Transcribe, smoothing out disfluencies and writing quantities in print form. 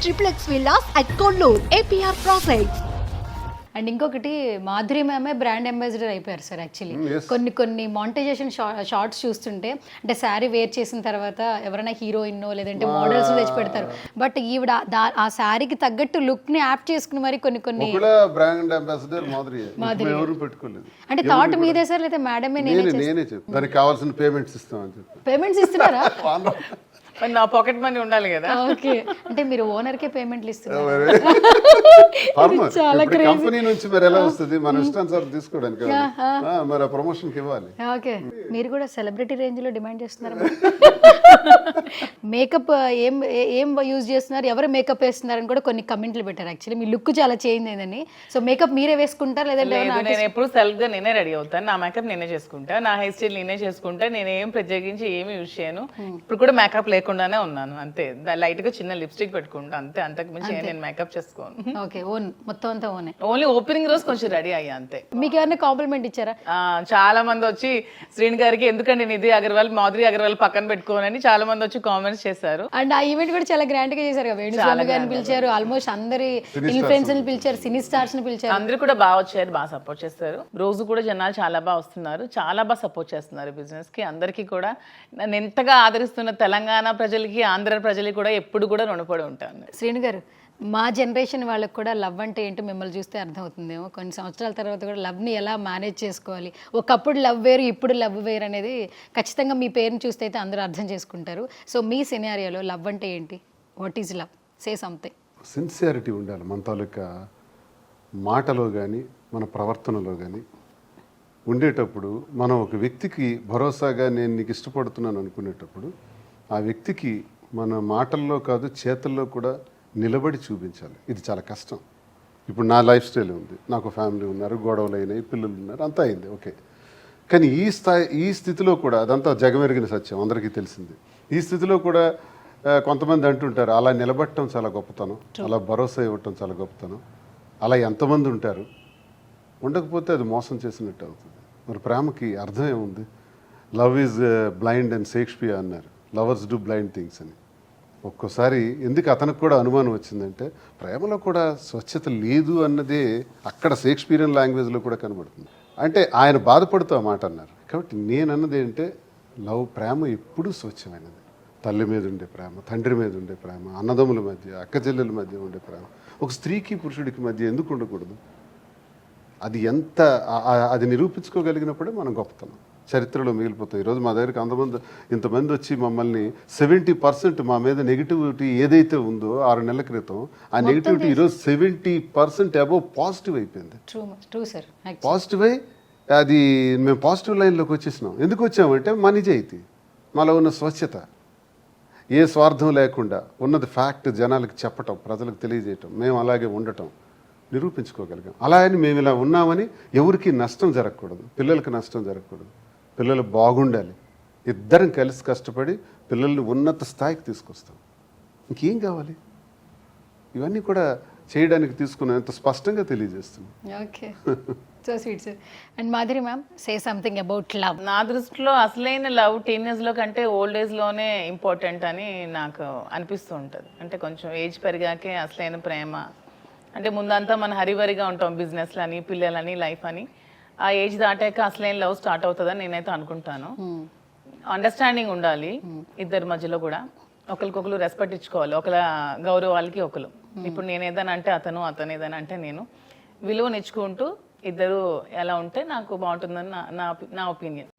triplex villas at Kollur, APR Projects. And ఇంకొకటి Madhuri మ్యామే brand ambassador అయిపోయారు sir actually. yes. కొన్ని monetisation shorts చూస్తుంటే అంటే శారీ వేర్ చేసిన తర్వాత ఎవరైనా హీరోయిన్ లేదంటే మోడల్స్ తెచ్చి పెడతారు. బట్ ఈవిడ ఆ శారీకి తగ్గట్టు లుక్ ని యాప్ చేసుకుని మరి కొన్ని బ్రాండ్ అంబాసిడర్ మాధురి ఎవరు పెట్టుకోలేదు. అంటే థాట్ మీదే సార్ లేదా మేడమే నేనే చెప్పి దానికి కావాల్సిన పేమెంట్స్ ఇస్తామని చెప్పి పేమెంట్స్ ఇస్తున్నారా? మరి నా పాకెట్ మనీ ఉండాలి కదా. ఓకే, అంటే మీరు ఓనర్ కే పేమెంట్లు ఇస్తున్నారు. కంపెనీ నుంచి మరి ఎలా వస్తుంది, మన ఇష్టానుసారం తీసుకోవడానికి కదా. మరి ఆ ప్రమోషన్ కి ఇవ్వాలి. ఓకే, మీరు కూడా సెలబ్రిటీ రేంజ్ లో డిమాండ్ చేస్తున్నారు. మేకప్ ఏం యూజ్ చేస్తున్నారు, ఎవరు మేకప్ వేస్తున్నారు అని కూడా కొన్ని కమెంట్లు పెట్టారు. యాక్చువల్లీ మీ లుక్ చాలా చేంజ్ అయిందని. సో మేకప్ మీరే వేసుకుంటారు లేదంటే నేను ఎప్పుడు సెల్ఫ్ గా నేనే రెడీ అవుతాను. నా మేకప్ నేనే చేసుకుంటా, నా హెయిర్ స్టైల్ నేనే చేసుకుంటా. నేను ఏం ప్రత్యేకించి ఏమి యూజ్ చేయను. ఇప్పుడు కూడా మేకప్ లేకుండానే ఉన్నాను అంతే. లైట్ గా చిన్న లిప్స్టిక్ పెట్టుకుంటా అంతే, అంతకు మించి నేను మేకప్ చేసుకోను. ఓకే, ఓన్ మొత్తం అంతా ఓనే. ఓన్లీ ఓపెనింగ్ రోజు కొంచెం రెడీ అయ్యా అంతే. మీకు ఎవరైనా కాంప్లిమెంట్ ఇచ్చారా? చాలా మంది వచ్చి శ్రీని గారికి ఎందుకంటే నిధి అగర్వాల్ మాధురి అగర్వాల్ పక్కన పెట్టుకోనని చాలా మంది వచ్చి కామెంట్స్ చేశారు. అండ్ ఆ ఈవెంట్ కూడా చాలా గ్రాండ్ గా చేశారు కదా. వేణుస్వామి గారిని పిలిచారు, ఆల్మోస్ట్ అందరి ఇన్ఫ్లుయెన్సర్స్ పిలిచారు, సినీ స్టార్స్ ని పిలిచారు. అందరూ కూడా బాగా వచ్చారు, బాగా సపోర్ట్ చేస్తారు. రోజు కూడా జనాలు చాలా బాగా వస్తున్నారు, చాలా బాగా సపోర్ట్ చేస్తున్నారు బిజినెస్ కి. అందరికీ కూడా నన్ను ఎంతగా ఆదరిస్తున్న తెలంగాణ ప్రజలకి ఆంధ్ర ప్రజలకి కూడా ఎప్పుడు కూడా రుణపడి ఉంటాను. శ్రీను గారు, మా జనరేషన్ వాళ్ళకి కూడా లవ్ అంటే ఏంటో మిమ్మల్ని చూస్తే అర్థమవుతుందేమో. కొన్ని సంవత్సరాల తర్వాత కూడా లవ్ని ఎలా మేనేజ్ చేసుకోవాలి, ఒకప్పుడు లవ్ వేరు ఇప్పుడు లవ్ వేరు అనేది ఖచ్చితంగా మీ పేరుని చూస్తే అయితే అందరూ అర్థం చేసుకుంటారు. సో మీ సినారియోలో లవ్ అంటే ఏంటి? What is love? Say something. Sincerity ఉండాలి మన తాలూకా మాటలో కానీ మన ప్రవర్తనలో కానీ ఉండేటప్పుడు. మనం ఒక వ్యక్తికి భరోసాగా నేను నీకు ఇష్టపడుతున్నాను అనుకునేటప్పుడు ఆ వ్యక్తికి మన మాటల్లో కాదు చేతుల్లో కూడా నిలబడి చూపించాలి. ఇది చాలా కష్టం. ఇప్పుడు నా లైఫ్ స్టైల్ ఉంది, నాకు ఫ్యామిలీ ఉన్నారు, గొడవలు అయినాయి, పిల్లలు ఉన్నారు, అంతా అయింది ఓకే. కానీ ఈ స్థితిలో కూడా అదంతా జగమెరిగిన సత్యం, అందరికీ తెలిసింది. ఈ స్థితిలో కూడా కొంతమంది అంటుంటారు అలా నిలబడటం చాలా గొప్పతనం, అలా భరోసా ఇవ్వటం చాలా గొప్పతనం. అలా ఎంతమంది ఉంటారు? ఉండకపోతే అది మోసం చేసినట్టు అవుతుంది. మరి ప్రేమకి అర్థం ఏముంది? Love is blind and Shakespeare అన్నారు, లవర్స్ డూ బ్లైండ్ థింగ్స్ అని. ఒక్కోసారి ఎందుకు అతనికి కూడా అనుమానం వచ్చిందంటే ప్రేమలో కూడా స్వచ్ఛత లేదు అన్నదే అక్కడ షేక్స్పియరియన్ లాంగ్వేజ్లో కూడా కనబడుతుంది. అంటే ఆయన బాధపడుతూ ఆ మాట అన్నారు. కాబట్టి నేను అన్నది ఏంటంటే ప్రేమ ఎప్పుడూ స్వచ్ఛమైనది. తల్లి మీద ఉండే ప్రేమ, తండ్రి మీద ఉండే ప్రేమ, అన్నదమ్ముల మధ్య, అక్కచెల్లెల మధ్య ఉండే ప్రేమ ఒక స్త్రీకి పురుషుడికి మధ్య ఎందుకు ఉండకూడదు? అది నిరూపించుకోగలిగినప్పుడే మనం గొప్పతనం చరిత్రలో మిగిలిపోతాయి. ఈరోజు మా దగ్గరికి ఇంతమంది వచ్చి మమ్మల్ని 70% మా మీద నెగిటివిటీ ఏదైతే ఉందో 6 నెలల క్రితం, ఆ నెగిటివిటీ ఈరోజు 70% అబోవ్ పాజిటివ్ అయిపోయింది. పాజిటివ్ అయి అది మేము పాజిటివ్ లైన్లోకి వచ్చేసినాం. ఎందుకు వచ్చామంటే మా నిజాయితీ, మాలో ఉన్న స్వచ్ఛత, ఏ స్వార్థం లేకుండా ఉన్నది ఫ్యాక్ట్ జనాలకు చెప్పటం, ప్రజలకు తెలియజేయటం, మేము అలాగే ఉండటం నిరూపించుకోగలిగాం. అలా అని మేము ఇలా ఉన్నామని ఎవరికి నష్టం జరగకూడదు, పిల్లలకి నష్టం జరగకూడదు, పిల్లలు బాగుండాలి. ఇద్దరం కలిసి కష్టపడి పిల్లల్ని ఉన్నత స్థాయికి తీసుకొస్తాం. ఇంకేం కావాలి? ఇవన్నీ కూడా చేయడానికి తీసుకున్న ఎంత స్పష్టంగా తెలియజేస్తున్నాం. Okay, so sweet sir. And Madhuri ma'am, say something about love. నా దృష్టిలో అసలైన లవ్ టీనేజ్లో కంటే ఓల్డ్ ఏజ్లోనే ఇంపార్టెంట్ అని నాకు అనిపిస్తూ ఉంటుంది. అంటే కొంచెం ఏజ్ పెరిగాకే అసలైన ప్రేమ. అంటే ముందంతా మనం హరివరిగా ఉంటాం, బిజినెస్లని, పిల్లలని, లైఫ్ అని. ఆ ఏజ్ దాటాక అసలైన లవ్ స్టార్ట్ అవుతుందని నేనైతే అనుకుంటాను. అండర్స్టాండింగ్ ఉండాలి ఇద్దరి మధ్యలో కూడా, ఒకరికొకరు రెస్పెక్ట్ ఇచ్చుకోవాలి, ఒకరి గౌరవాలకి ఒకరు. ఇప్పుడు నేను ఏదైనా అంటే అతను ఏదైనా అంటే నేను, విలువనిచ్చుకుంటూ ఇద్దరు ఎలా ఉంటే నాకు బాగుంటుందని నా ఒపీనియన్.